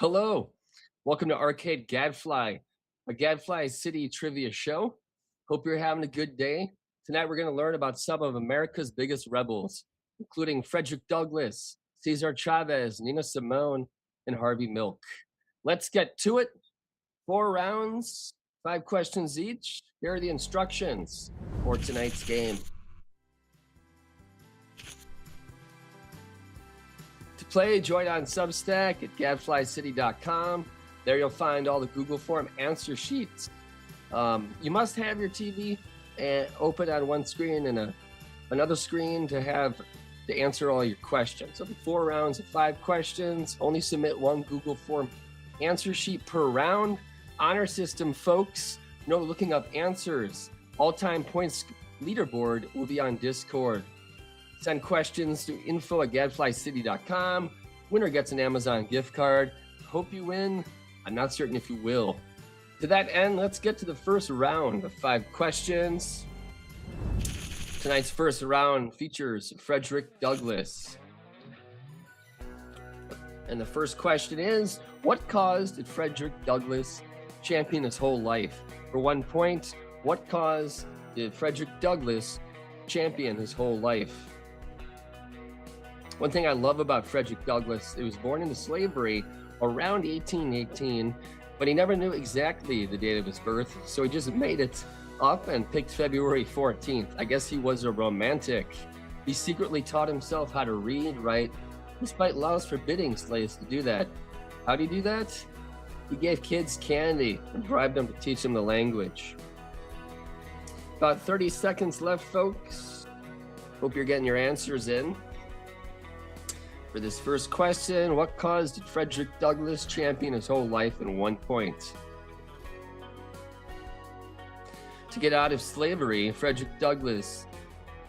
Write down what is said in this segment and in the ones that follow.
Hello, welcome to Arcade Gadfly, a Gadfly City trivia show. Hope you're having a good day. Tonight we're going to learn about some of America's biggest rebels, including Frederick Douglass, Cesar Chavez, Nina Simone, and Harvey Milk. Let's get to it. 4 rounds, 5 questions each. Here are the instructions for tonight's game. To play, join on Substack at gadflycity.com. There you'll find all the Google form answer sheets. You must have your TV open on one screen and another screen to answer all your questions. So the 4 rounds of 5 questions, only submit one Google form answer sheet per round. Honor system, folks. No looking up answers. All-time points leaderboard will be on Discord. Send questions to info@gadflycity.com. Winner gets an Amazon gift card. Hope you win. I'm not certain if you will. To that end, let's get to the first round of 5 questions. Tonight's first round features Frederick Douglass. And the first question is, what cause did Frederick Douglass champion his whole life? For 1 point, what cause did Frederick Douglass champion his whole life? One thing I love about Frederick Douglass, he was born into slavery around 1818, but he never knew exactly the date of his birth, so he just made it up and picked February 14th. I guess he was a romantic. He secretly taught himself how to read, write, despite laws forbidding slaves to do that. How did he do that? He gave kids candy and bribed them to teach them the language. About 30 seconds left, folks. Hope you're getting your answers in. For this first question, what cause did Frederick Douglass champion his whole life in 1 point? To get out of slavery, Frederick Douglass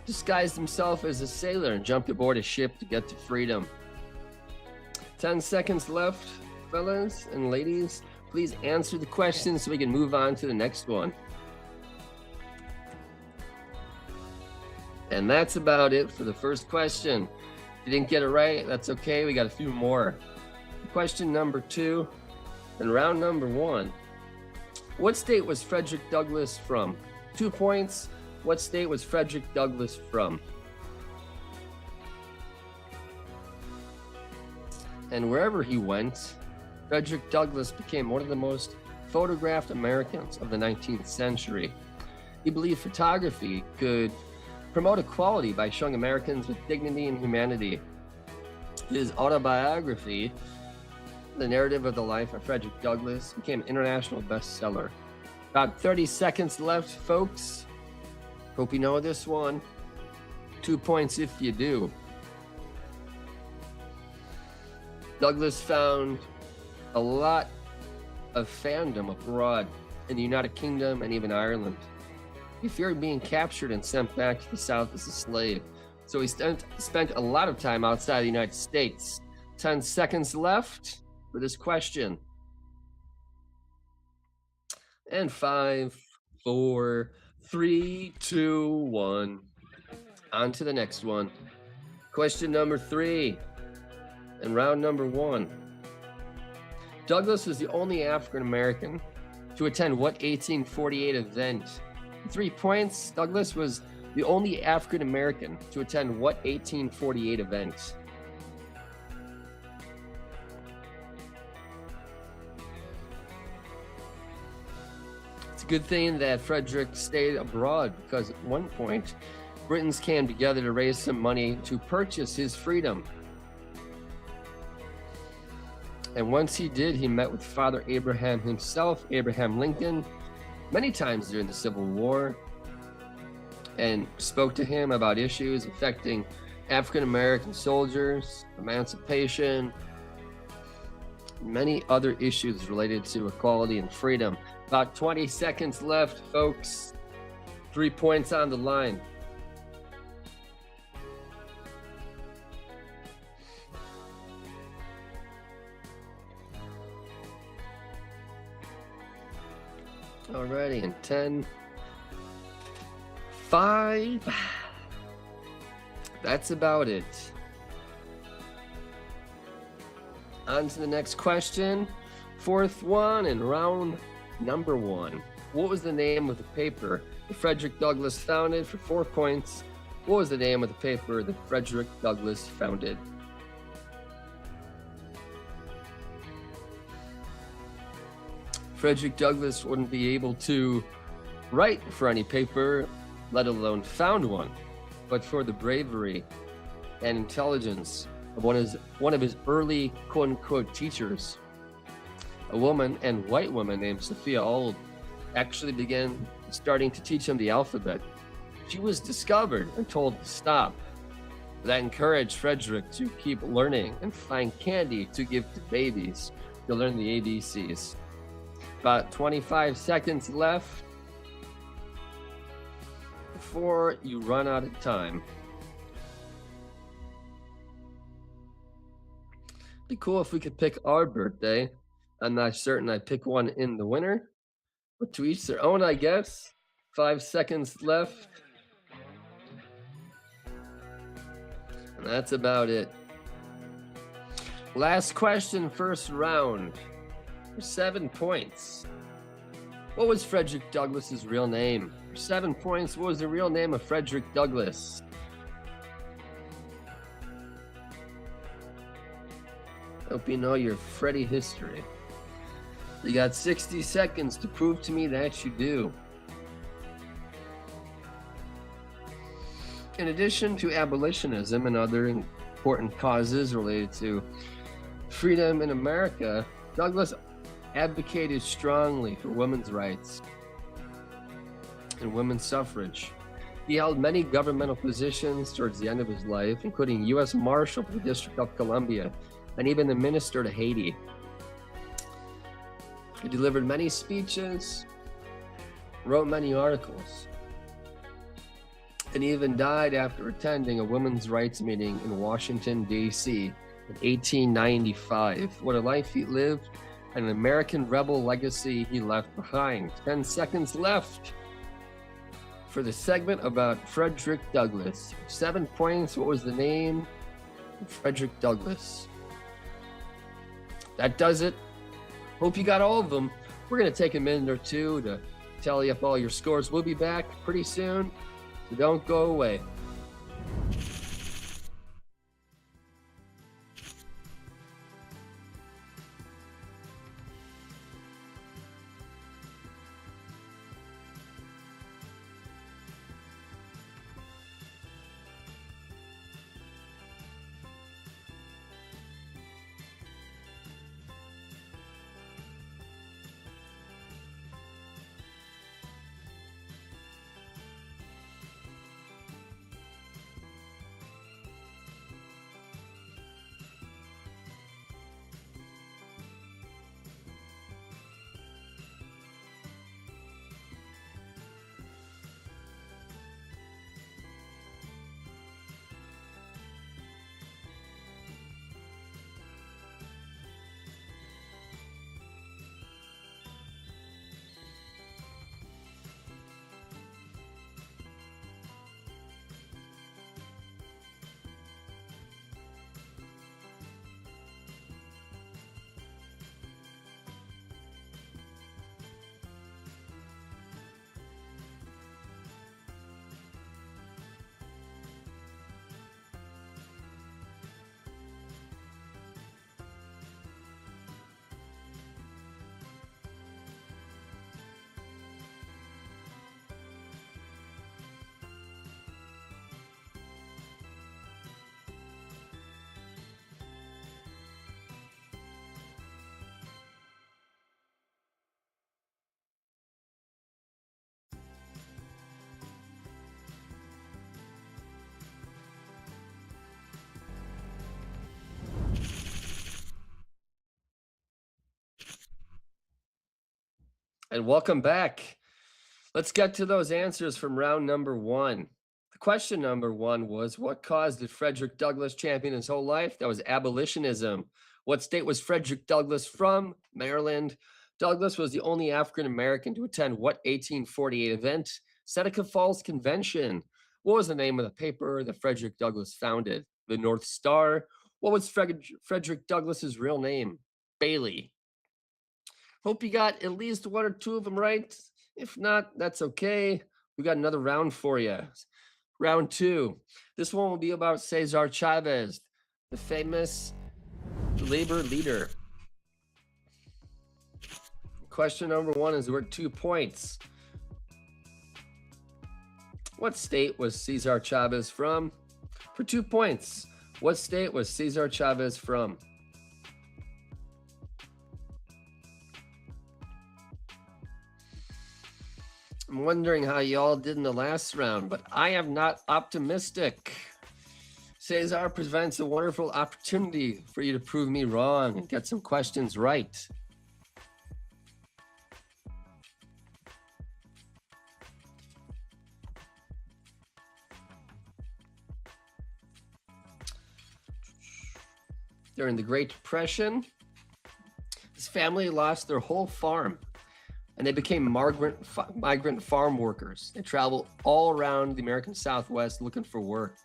disguised himself as a sailor and jumped aboard a ship to get to freedom. 10 seconds left, fellas and ladies. Please answer the question so we can move on to the next one. And that's about it for the first question. If you didn't get it right, that's okay. We got a few more. Question number 2 and round number 1. What state was Frederick Douglass from? 2 points. What state was Frederick Douglass from? And wherever he went, Frederick Douglass became one of the most photographed Americans of the 19th century. He believed photography could promote equality by showing Americans with dignity and humanity. His autobiography, The Narrative of the Life of Frederick Douglass, became an international bestseller. About 30 seconds left, folks. Hope you know this one. 2 points if you do. Douglass found a lot of fandom abroad in the United Kingdom and even Ireland. He feared being captured and sent back to the South as a slave, so he spent a lot of time outside the United States. 10 seconds left for this question. And 5, 4, 3, 2, 1. On to the next one. Question number 3 and round number 1. Douglass was the only African American to attend what 1848 event? 3 points. Douglass was the only African American to attend what 1848 event? It's a good thing that Frederick stayed abroad, because at one point, Britons came together to raise some money to purchase his freedom. And once he did, he met with Father Abraham himself, Abraham Lincoln, many times during the Civil War, and spoke to him about issues affecting African-American soldiers, emancipation, many other issues related to equality and freedom. About 20 seconds left, folks. 3 points on the line. Alrighty, in 10, 5. That's about it. On to the next question. Fourth one in round number one. What was the name of the paper that Frederick Douglass founded? For 4 points, what was the name of the paper that Frederick Douglass founded? Frederick Douglass wouldn't be able to write for any paper, let alone found one, but for the bravery and intelligence of one of his early quote-unquote teachers, a woman and white woman named Sophia Auld, actually began starting to teach him the alphabet. She was discovered and told to stop. That encouraged Frederick to keep learning and find candy to give to babies to learn the ABCs. About 25 seconds left before you run out of time. Be cool if we could pick our birthday. I'm not certain I'd pick one in the winter, but to each their own, I guess. 5 seconds left. And that's about it. Last question, first round. For 7 points. What was Frederick Douglass's real name? For 7 points, what was the real name of Frederick Douglass? Hope you know your Freddie history. You got 60 seconds to prove to me that you do. In addition to abolitionism and other important causes related to freedom in America, Douglass advocated strongly for women's rights and women's suffrage. He held many governmental positions towards the end of his life, including U.S. Marshal for the District of Columbia and even the Minister to Haiti. He delivered many speeches, wrote many articles, and he even died after attending a women's rights meeting in Washington, D.C. in 1895. What a life he lived, and an American rebel legacy he left behind. 10 seconds left for the segment about Frederick Douglass. 7 points, what was the name of Frederick Douglass? That does it. Hope you got all of them. We're going to take a minute or two to tally up all your scores. We'll be back pretty soon, so don't go away. And welcome back. Let's get to those answers from round number one. The question number one was, what cause did Frederick Douglass champion his whole life? That was abolitionism. What state was Frederick Douglass from? Maryland. Douglass was the only African American to attend what 1848 event? Seneca Falls Convention. What was the name of the paper that Frederick Douglass founded? The North Star. What was Frederick Douglass's real name? Bailey. Hope you got at least one or two of them right. If not, that's okay. We got another round for you. Round two. This one will be about Cesar Chavez, the famous labor leader. Question number one is worth 2 points. What state was Cesar Chavez from? For 2 points. What state was Cesar Chavez from? I'm wondering how y'all did in the last round, but I am not optimistic. Cesar presents a wonderful opportunity for you to prove me wrong and get some questions right. During the Great Depression, his family lost their whole farm and they became migrant farm workers. They traveled all around the American Southwest looking for work.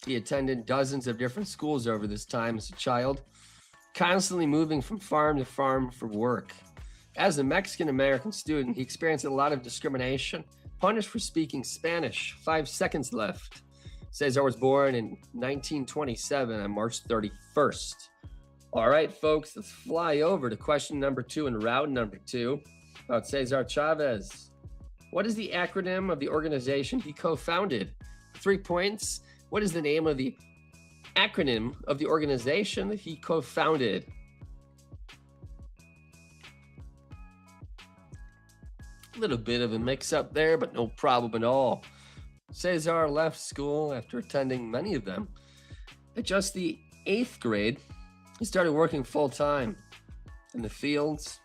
He attended dozens of different schools over this time as a child, constantly moving from farm to farm for work. As a Mexican-American student, he experienced a lot of discrimination, punished for speaking Spanish. 5 seconds left. Cesar was born in 1927 on March 31st. All right, folks, let's fly over to question number 2 in round number 2 about Cesar Chavez. What is the acronym of the organization he co-founded? 3 points. What is the name of the acronym of the organization that he co-founded? A little bit of a mix-up there, but no problem at all. Cesar left school after attending many of them. At just the 8th grade, he started working full-time in the fields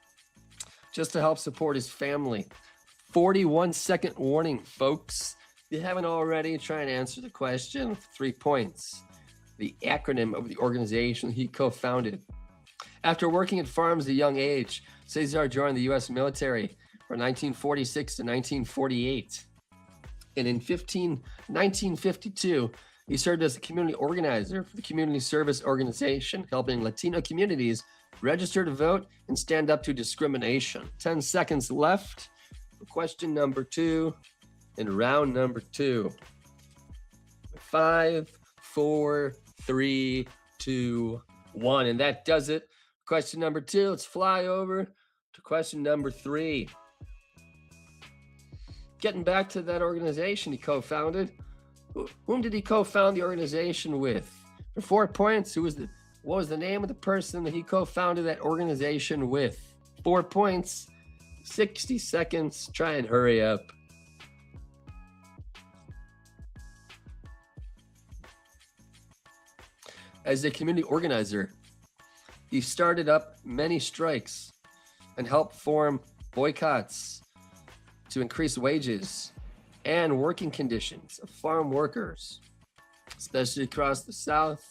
just to help support his family. 41-second warning, folks. If you haven't already, try and answer the question for 3 points. The acronym of the organization he co-founded. After working at farms at a young age, Cesar joined the U.S. military from 1946 to 1948. And in 1952, he served as a community organizer for the Community Service Organization, helping Latino communities register to vote and stand up to discrimination. 10 seconds left for question number 2 in round number 2. 5, 4, 3, 2, 1. And that does it. Question number 2. Let's fly over to question number 3. Getting back to that organization he co-founded. Whom did he co-found the organization with? For 4 points, what was the name of the person that he co-founded that organization with? 4 points, 60 seconds. Try and hurry up. As a community organizer, he started up many strikes and helped form boycotts to increase wages and working conditions of farm workers, especially across the South,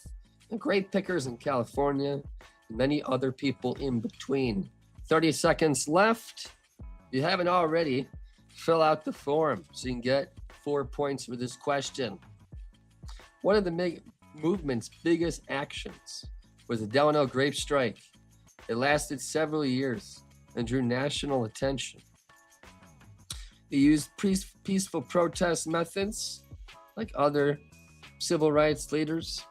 and grape pickers in California, and many other people in between. 30 seconds left. If you haven't already, fill out the form so you can get 4 points for this question. One of the movement's biggest actions was the Delano grape strike. It lasted several years and drew national attention. He used peaceful protest methods like other civil rights leaders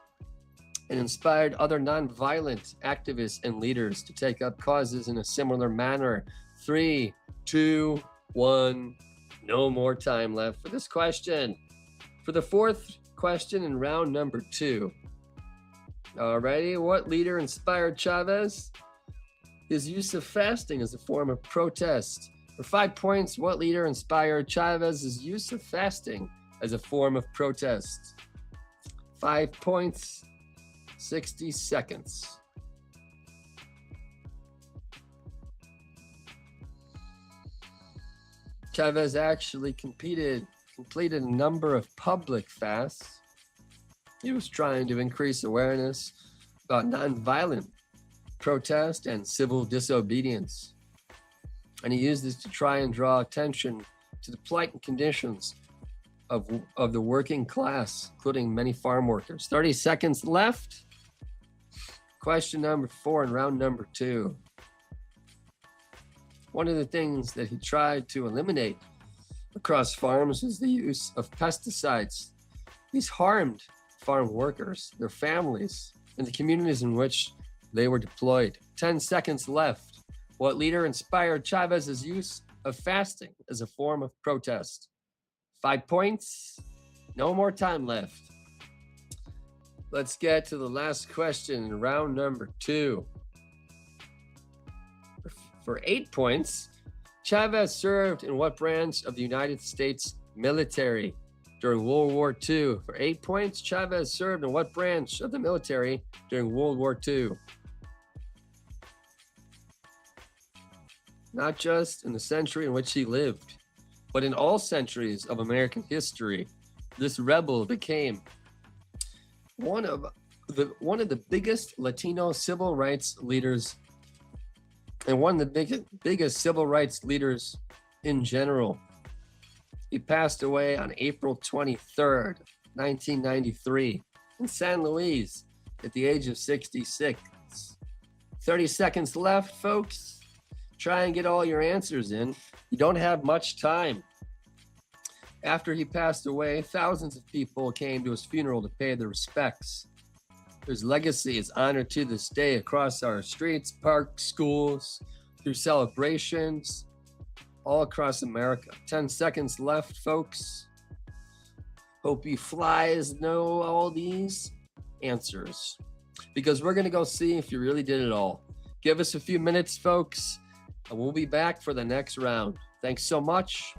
and inspired other nonviolent activists and leaders to take up causes in a similar manner. 3, 2, 1. No more time left for this question. For the 4th question in round number 2. Alrighty, what leader inspired Chavez? His use of fasting as a form of protest. For 5 points, what leader inspired Chavez's use of fasting as a form of protest? 5 points, 60 seconds. Chavez actually completed a number of public fasts. He was trying to increase awareness about nonviolent protest and civil disobedience. And he used this to try and draw attention to the plight and conditions of the working class, including many farm workers. 30 seconds left. Question number 4 in round number 2. One of the things that he tried to eliminate across farms was the use of pesticides. These harmed farm workers, their families, and the communities in which they were deployed. 10 seconds left. What leader inspired Chavez's use of fasting as a form of protest? 5 points. No more time left. Let's get to the last question in round number 2. For 8 points, Chavez served in what branch of the United States military during World War II? For 8 points, Chavez served in what branch of the military during World War II? Not just in the century in which he lived, but in all centuries of American history, this rebel became one of the biggest Latino civil rights leaders and one of the biggest civil rights leaders in general. He passed away on April 23rd, 1993 in San Luis at the age of 66. 30 seconds left, folks. Try and get all your answers in. You don't have much time. After he passed away, thousands of people came to his funeral to pay their respects. His legacy is honored to this day across our streets, parks, schools, through celebrations, all across America. 10 seconds left, folks. Hope you flies know all these answers, because we're going to go see if you really did it all. Give us a few minutes, folks, and we'll be back for the next round. Thanks so much.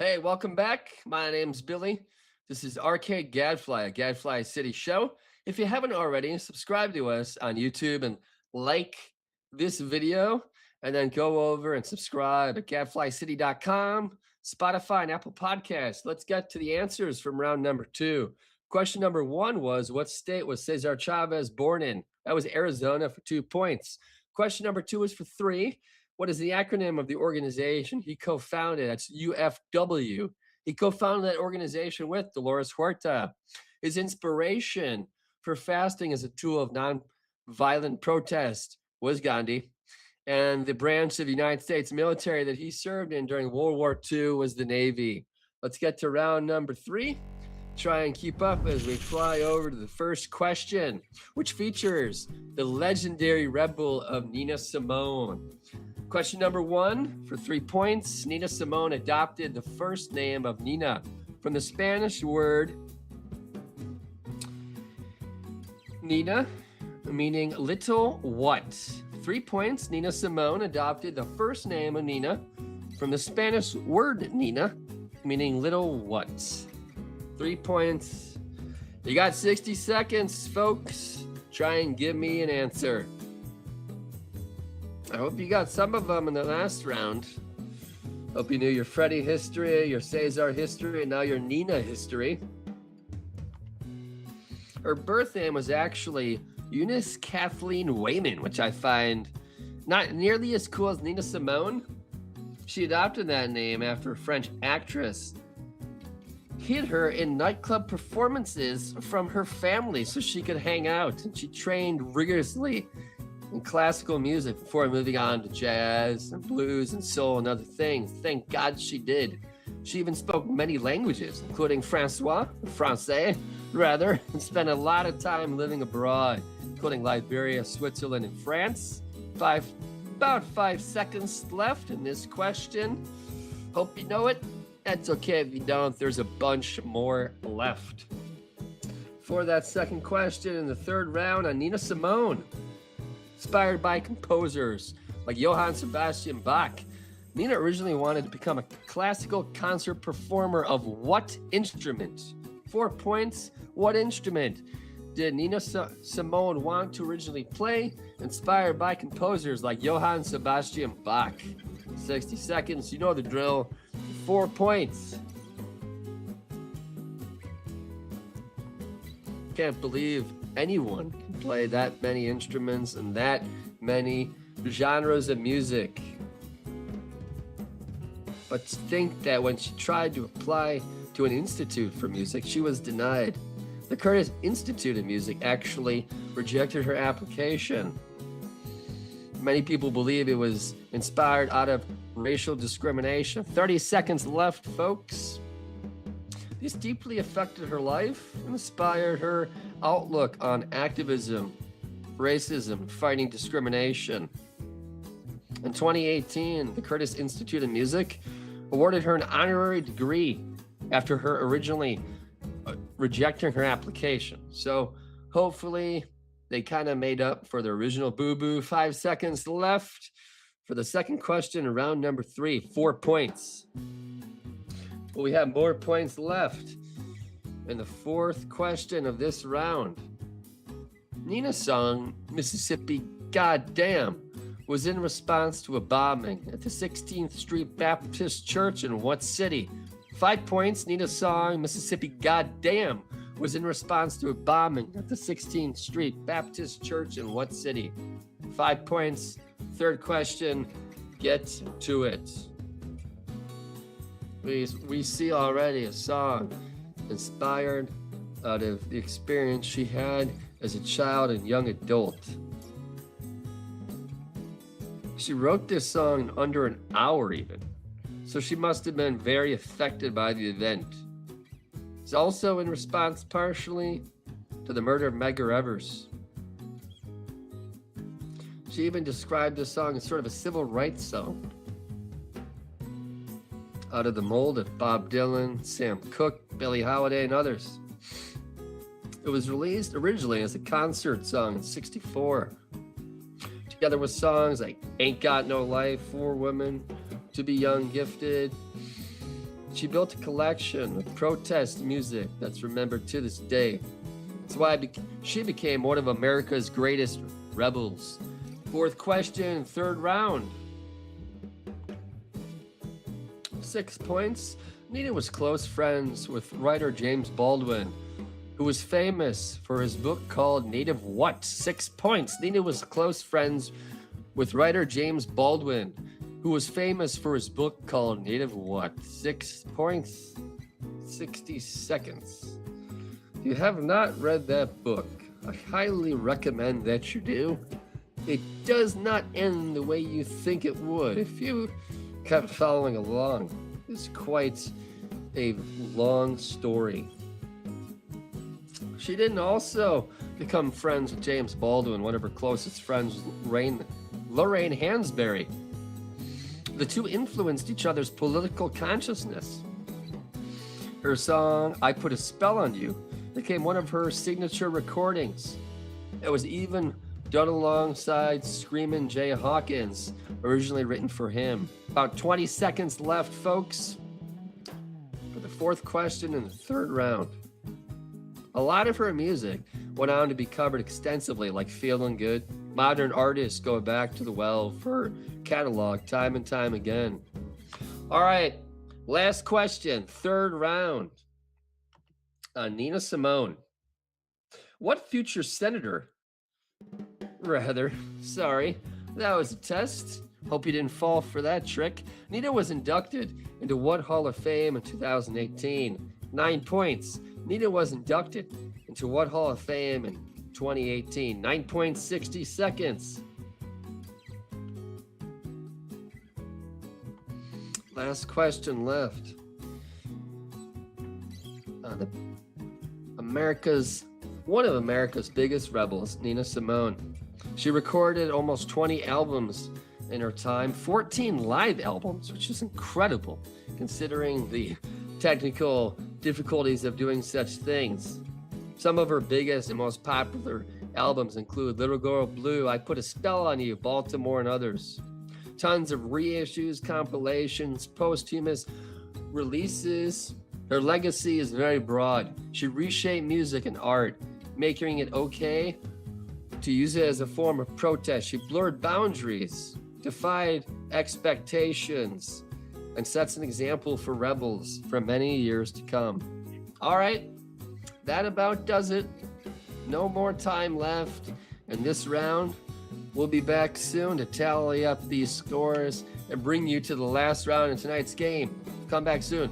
Hey, welcome back. My name's Billy. This is Arcade Gadfly, a Gadfly City show. If you haven't already, subscribe to us on YouTube and like this video, and then go over and subscribe at gadflycity.com, Spotify, and Apple Podcasts. Let's get to the answers from round number 2. Question number 1 was, what state was Cesar Chavez born in? That was Arizona for 2 points. Question number 2 is for 3. What is the acronym of the organization he co-founded? That's UFW. He co-founded that organization with Dolores Huerta. His inspiration for fasting as a tool of non-violent protest was Gandhi. And the branch of the United States military that he served in during World War II was the Navy. Let's get to round number 3. Try and keep up as we fly over to the first question, which features the legendary rebel of Nina Simone. Question number 1 for 3 points. Nina Simone adopted the first name of Nina from the Spanish word Nina, meaning little what? 3 points. Nina Simone adopted the first name of Nina from the Spanish word Nina, meaning little what? 3 points. You got 60 seconds, folks. Try and give me an answer. I hope you got some of them in the last round. Hope you knew your Freddie history, your Cesar history, and now your Nina history. Her birth name was actually Eunice Kathleen Wayman, which I find not nearly as cool as Nina Simone. She adopted that name after a French actress hid her in nightclub performances from her family so she could hang out, and she trained rigorously in classical music before moving on to jazz and blues and soul and other things. Thank God she did. She even spoke many languages, including Francais, and spent a lot of time living abroad, including Liberia, Switzerland, and France. About 5 seconds left in this question. Hope you know it. That's okay if you don't. There's a bunch more left. For that second question in the third round on Nina Simone, inspired by composers like Johann Sebastian Bach, Nina originally wanted to become a classical concert performer of what instrument? 4 points. What instrument did Nina Simone want to originally play, inspired by composers like Johann Sebastian Bach? 60 seconds. You know the drill. 4 points. Can't believe anyone can play that many instruments and that many genres of music. But to think that when she tried to apply to an institute for music, she was denied. The Curtis Institute of Music actually rejected her application. Many people believe it was inspired out of racial discrimination. 30 seconds left, folks. This deeply affected her life and inspired her outlook on activism, racism, fighting discrimination. In 2018, the Curtis Institute of Music awarded her an honorary degree after her originally rejecting her application. So hopefully they kind of made up for the original boo-boo. 5 seconds left for the second question, round number 3, 4 points. Well, we have more points left in the fourth question of this round. Nina's song, Mississippi Goddamn, was in response to a bombing at the 16th Street Baptist Church in what city? 5 points. Nina's song, Mississippi Goddamn, was in response to a bombing at the 16th Street Baptist Church in what city? 5 points. Third question, get to it. We see already a song inspired out of the experience she had as a child and young adult. She wrote this song in under an hour even, so she must have been very affected by the event. It's also in response partially to the murder of Medgar Evers. She even described this song as sort of a civil rights song, out of the mold of Bob Dylan, Sam Cooke, Billie Holiday, and others. It was released originally as a concert song in '64, together with songs like Ain't Got No Life, For Women, To Be Young, Gifted, She built a collection of protest music that's remembered to this day. That's why she became one of America's greatest rebels. Fourth question, third round. 6 points. Nina was close friends with writer James Baldwin, who was famous for his book called Native What? 6 points. Nina was close friends with writer James Baldwin, who was famous for his book called Native What? 6 points, 60 seconds. If you have not read that book, I highly recommend that you do. It does not end the way you think it would. If you kept following along, it's quite a long story. She didn't also become friends with James Baldwin. One of her closest friends was Lorraine Hansberry. The two influenced each other's political consciousness. Her song, I Put a Spell on You, became one of her signature recordings. It was even done alongside Screamin' Jay Hawkins, originally written for him. About 20 seconds left, folks, for the fourth question in the third round. A lot of her music went on to be covered extensively, like Feelin' Good. Modern artists go back to the well for catalog time and time again. All right, last question, third round. Nina Simone. What future senator? Sorry, that was a test. Hope you didn't fall for that trick. Nina was inducted into what Hall of Fame in 2018? 9 points. Nina was inducted into what Hall of Fame in 2018? 9 points, 60 seconds. Last question left. One of America's biggest rebels, Nina Simone. She recorded almost 20 albums in her time, 14 live albums, which is incredible considering the technical difficulties of doing such things. Some of her biggest and most popular albums include Little Girl Blue, I Put a Spell on You, Baltimore, and others. Tons of reissues, compilations, posthumous releases. Her legacy is very broad. She reshaped music and art, making it okay to use it as a form of protest. She blurred boundaries, defied expectations, and sets an example for rebels for many years to come. All right, that about does it. No more time left in this round. We'll be back soon to tally up these scores and bring you to the last round in tonight's game. Come back soon.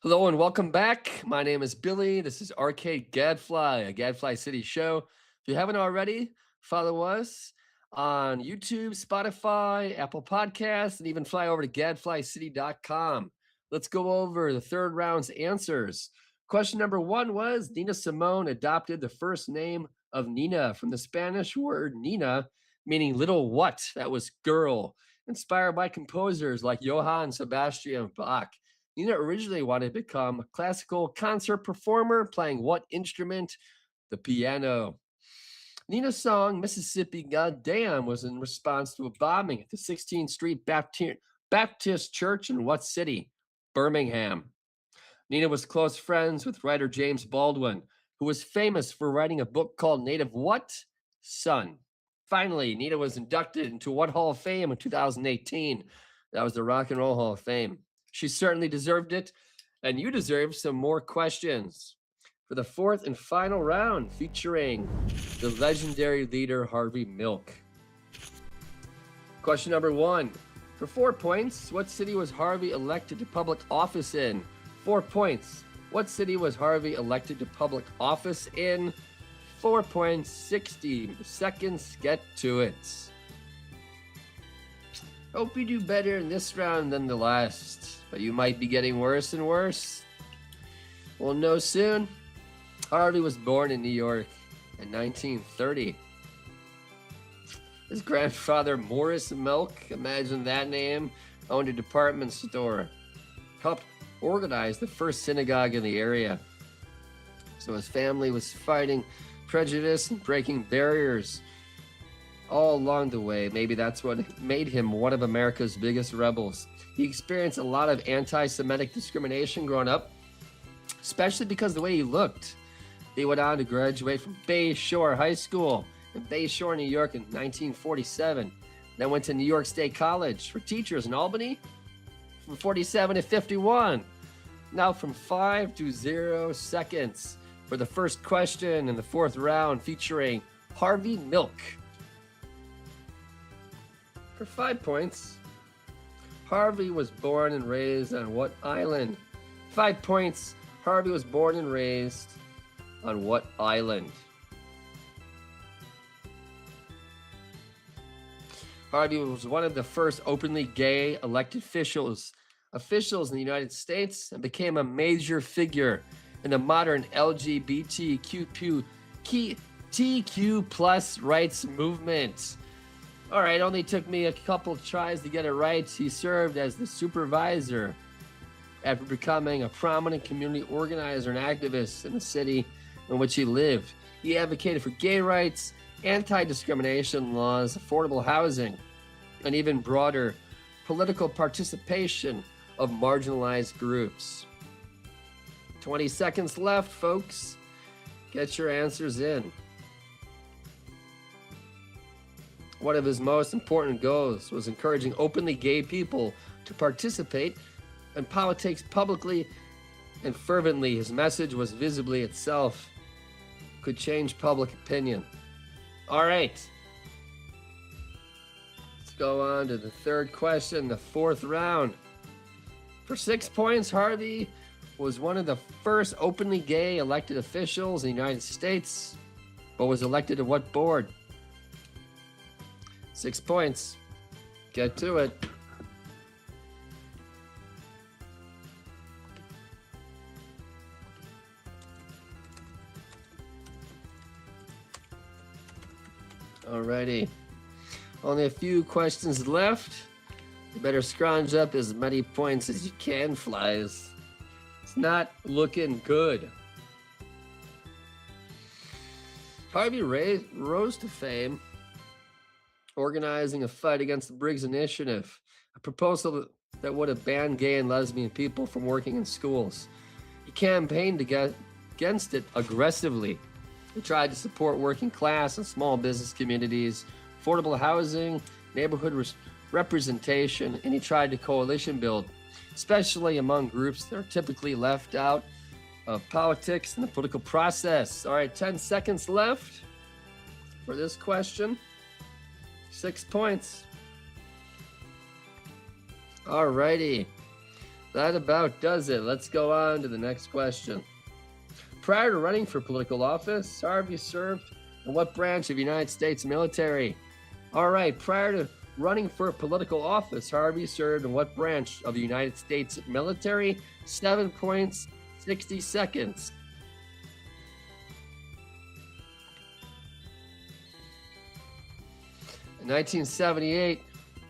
Hello and welcome back. My name is Billy. This is Arcade Gadfly, a Gadfly City show. If you haven't already, follow us on YouTube, Spotify, Apple Podcasts, and even fly over to gadflycity.com. Let's go over the third round's answers. Question number one was Nina Simone adopted the first name of Nina from the Spanish word Nina, meaning little what? That was girl. Inspired by composers like Johann Sebastian Bach. Nina originally wanted to become a classical concert performer, playing what instrument? The piano. Nina's song, Mississippi Goddamn, was in response to a bombing at the 16th Street Baptist Church in what city? Birmingham. Nina was close friends with writer James Baldwin, who was famous for writing a book called Native What? Son. Finally, Nina was inducted into what Hall of Fame in 2018? That was the Rock and Roll Hall of Fame. She certainly deserved it, and you deserve some more questions. For the fourth and final round, featuring the legendary leader Harvey Milk. Question number one. For 4 points, what city was Harvey elected to public office in? 4 points. What city was Harvey elected to public office in? 4 points, 60 seconds. Get to it. Hope you do better in this round than the last, but you might be getting worse and worse. We'll know soon. Harvey was born in New York in 1930. His grandfather, Morris Milk, imagine that name, owned a department store, helped organize the first synagogue in the area. So his family was fighting prejudice and breaking barriers all along the way. Maybe that's what made him one of America's biggest rebels. He experienced a lot of anti-Semitic discrimination growing up, especially because of the way he looked. He went on to graduate from Bay Shore High School in Bay Shore, New York in 1947. Then went to New York State College for teachers in Albany from 47 to 51. Now from 5 to 0 seconds for the first question in the fourth round, featuring Harvey Milk. For 5 points, Harvey was born and raised on what island? 5 points, Harvey was born and raised on what island? Harvey was one of the first openly gay elected officials in the United States and became a major figure in the modern LGBTQ plus rights movement. All right, only took me a couple tries to get it right. He served as the supervisor after becoming a prominent community organizer and activist in the city in which he lived. He advocated for gay rights, anti-discrimination laws, affordable housing, and even broader political participation of marginalized groups. 20 seconds left, folks. Get your answers in. One of his most important goals was encouraging openly gay people to participate in politics publicly and fervently. His message was visibly itself could change public opinion. All right. Let's go on to the third question, the fourth round. For 6 points, Harvey was one of the first openly gay elected officials in the United States, but was elected to what board? 6 points. Get to it. Alrighty. Only a few questions left. You better scrounge up as many points as you can, flies. It's not looking good. Harvey rose to fame organizing a fight against the Briggs Initiative, a proposal that would have banned gay and lesbian people from working in schools. He campaigned against it aggressively. He tried to support working class and small business communities, affordable housing, neighborhood representation, and he tried to coalition build, especially among groups that are typically left out of politics and the political process. All right, 10 seconds left for this question. 6 points. All righty. That about does it. Let's go on to the next question. Prior to running for political office, Harvey served in what branch of the United States military? All right, prior to running for political office, Harvey served in what branch of the United States military? 7 points, 60 seconds. In 1978,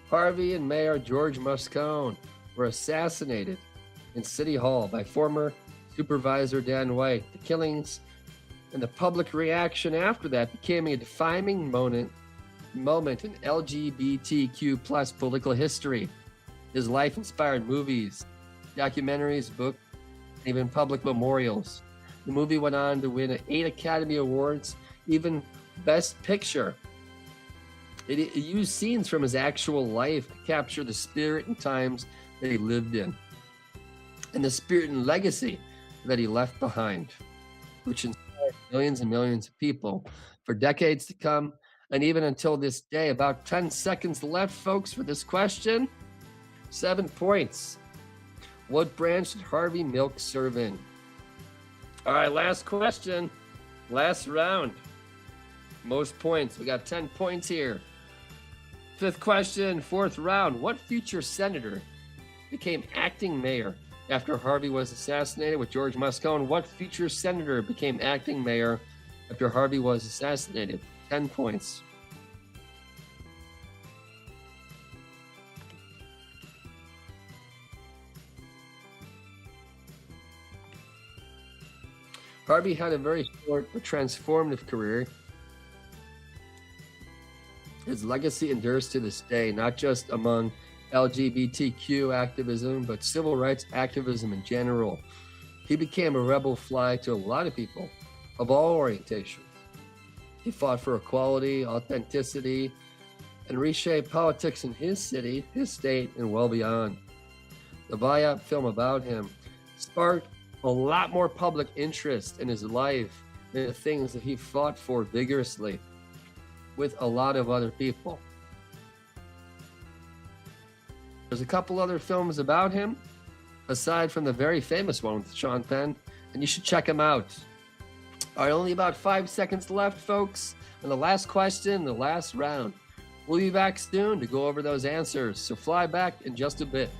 Harvey and Mayor George Moscone were assassinated in City Hall by former Supervisor Dan White. The killings and the public reaction after that became a defining moment in LGBTQ plus political history. His life inspired movies, documentaries, books, and even public memorials. The movie went on to win 8 Academy Awards, even Best Picture. It used scenes from his actual life to capture the spirit and times that he lived in, and the spirit and legacy that he left behind, which inspired millions and millions of people for decades to come, and even until this day. About 10 seconds left, folks, for this question. 7 points. What branch did Harvey Milk serve in? All right, last question. Last round. Most points. We got 10 points here. 5th question, 4th round. What future senator became acting mayor after Harvey was assassinated with George Moscone? What future senator became acting mayor after Harvey was assassinated? 10 points. Harvey had a very short but transformative career. His legacy endures to this day, not just among LGBTQ activism, but civil rights activism in general. He became a rebel flag to a lot of people of all orientations. He fought for equality, authenticity, and reshaped politics in his city, his state, and well beyond. The biop film about him sparked a lot more public interest in his life than the things that he fought for vigorously with a lot of other people. There's a couple other films about him, aside from the very famous one with Sean Penn, and you should check them out. All right, only about 5 seconds left, folks. And the last question, the last round. We'll be back soon to go over those answers, so fly back in just a bit.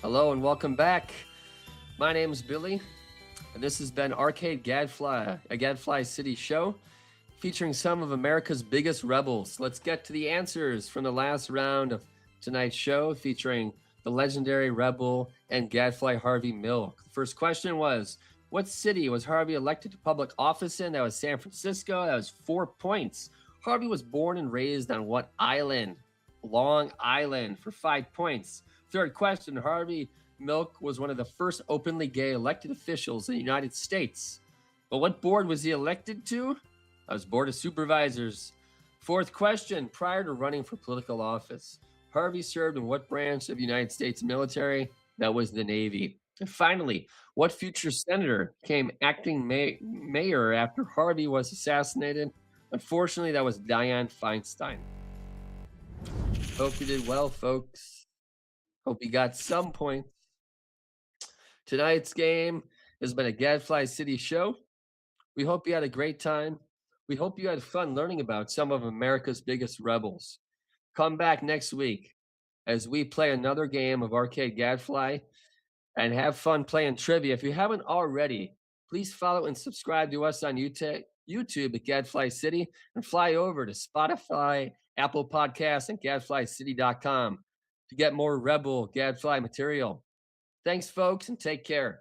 Hello and welcome back. My name is Billy, and this has been Arcade Gadfly, a Gadfly City show featuring some of America's biggest rebels. Let's get to the answers from the last round of tonight's show featuring the legendary rebel and Gadfly Harvey Milk. The first question was, what city was Harvey elected to public office in? That was San Francisco. That was 4 points. Harvey was born and raised on what island? Long Island for 5 points. Third question, Harvey Milk was one of the first openly gay elected officials in the United States. But what board was he elected to? That was Board of Supervisors. Fourth question, prior to running for political office, Harvey served in what branch of the United States military? That was the Navy. And finally, what future senator became acting mayor after Harvey was assassinated? Unfortunately, that was Dianne Feinstein. Hope you did well, folks. Hope you got some points. Tonight's game has been a Gadfly City show. We hope you had a great time. We hope you had fun learning about some of America's biggest rebels. Come back next week as we play another game of Arcade Gadfly and have fun playing trivia. If you haven't already, please follow and subscribe to us on YouTube at Gadfly City and fly over to Spotify, Apple Podcasts, and gadflycity.com to get more Rebel Gadfly material. Thanks, folks, and take care.